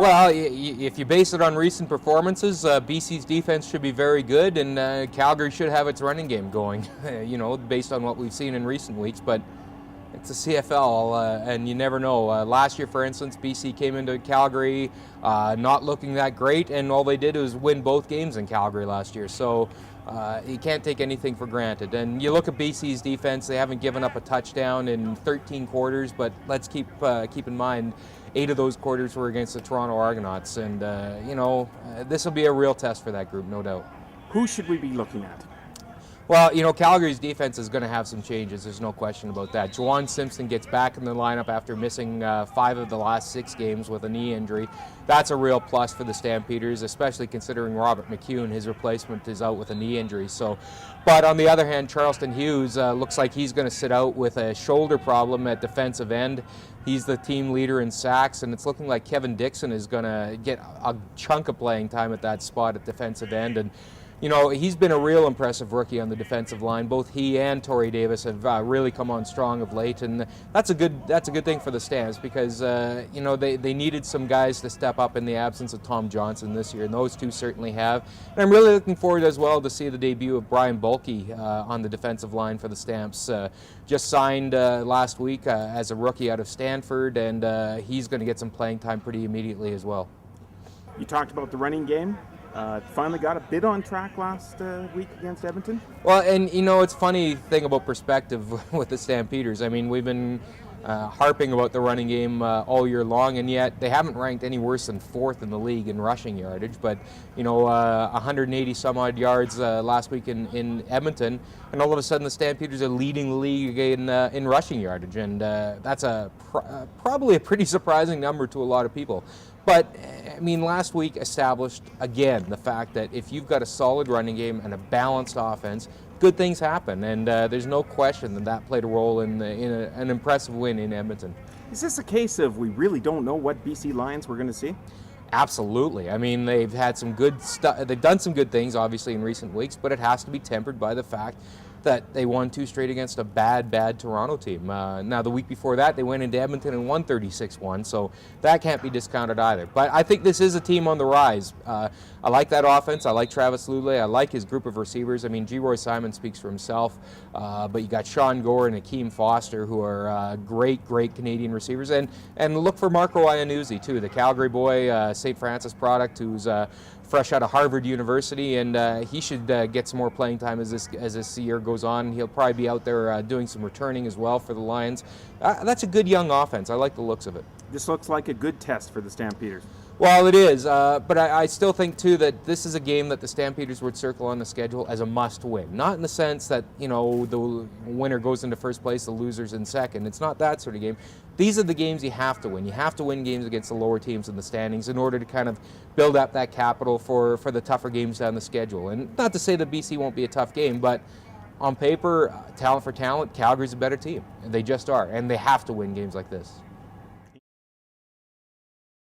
Well, if you base it on recent performances, BC's defense should be very good, and Calgary should have its running game going, based on what we've seen in recent weeks. But it's a CFL, and you never know. Last year, for instance, BC came into Calgary not looking that great, and all they did was win both games in Calgary last year. So you can't take anything for granted. And you look at BC's defense; they haven't given up a touchdown in 13 quarters. But let's keep in mind, 8 of those quarters were against the Toronto Argonauts, and this will be a real test for that group, no doubt. Who should we be looking at? Well, Calgary's defense is going to have some changes. There's no question about that. Juwan Simpson gets back in the lineup after missing 5 of the last 6 games with a knee injury. That's a real plus for the Stampeders, especially considering Robert McCune, his replacement, is out with a knee injury. But on the other hand, Charleston Hughes looks like he's going to sit out with a shoulder problem at defensive end. He's the team leader in sacks, and it's looking like Kevin Dixon is going to get a chunk of playing time at that spot at defensive end. And he's been a real impressive rookie on the defensive line. Both he and Torrey Davis have really come on strong of late, and that's a good thing for the Stamps because they needed some guys to step up in the absence of Tom Johnson this year, and those two certainly have. And I'm really looking forward as well to see the debut of Brian Bulkey on the defensive line for the Stamps. Just signed last week as a rookie out of Stanford, and he's going to get some playing time pretty immediately as well. You talked about the running game. Finally got a bit on track last week against Edmonton. Well, and it's funny thing about perspective with the Stampeders. I mean, we've been harping about the running game all year long, and yet they haven't ranked any worse than 4th in the league in rushing yardage. But 180 some odd yards last week in Edmonton, and all of a sudden the Stampeders are leading the league in rushing yardage, and that's probably a pretty surprising number to a lot of people. But, I mean, last week established, again, the fact that if you've got a solid running game and a balanced offense, good things happen. And there's no question that played a role in an impressive win in Edmonton. Is this a case of we really don't know what BC Lions we're going to see? Absolutely. I mean, they've had some good stuff. They've done some good things, obviously, in recent weeks, but it has to be tempered by the fact that they won 2 straight against a bad Toronto team. Now, the week before that, they went into Edmonton and won 36-1, so that can't be discounted either. But I think this is a team on the rise. I like that offense. I like Travis Lulay. I like his group of receivers. I mean, G. Simon speaks for himself, but you got Sean Gore and Akeem Foster, who are great Canadian receivers. And look for Marco Iannuzzi, too, the Calgary boy, St. Francis product, who's fresh out of Harvard University, and he should get some more playing time as this year goes on. He'll probably be out there doing some returning as well for the Lions. That's a good young offense. I like the looks of it. This looks like a good test for the Stampeders. Well, it is, but I still think, too, that this is a game that the Stampeders would circle on the schedule as a must-win. Not in the sense that, the winner goes into first place, the loser's in second. It's not that sort of game. These are the games you have to win. You have to win games against the lower teams in the standings in order to kind of build up that capital for the tougher games down the schedule. And not to say that BC won't be a tough game, but on paper, talent for talent, Calgary's a better team. They just are, and they have to win games like this.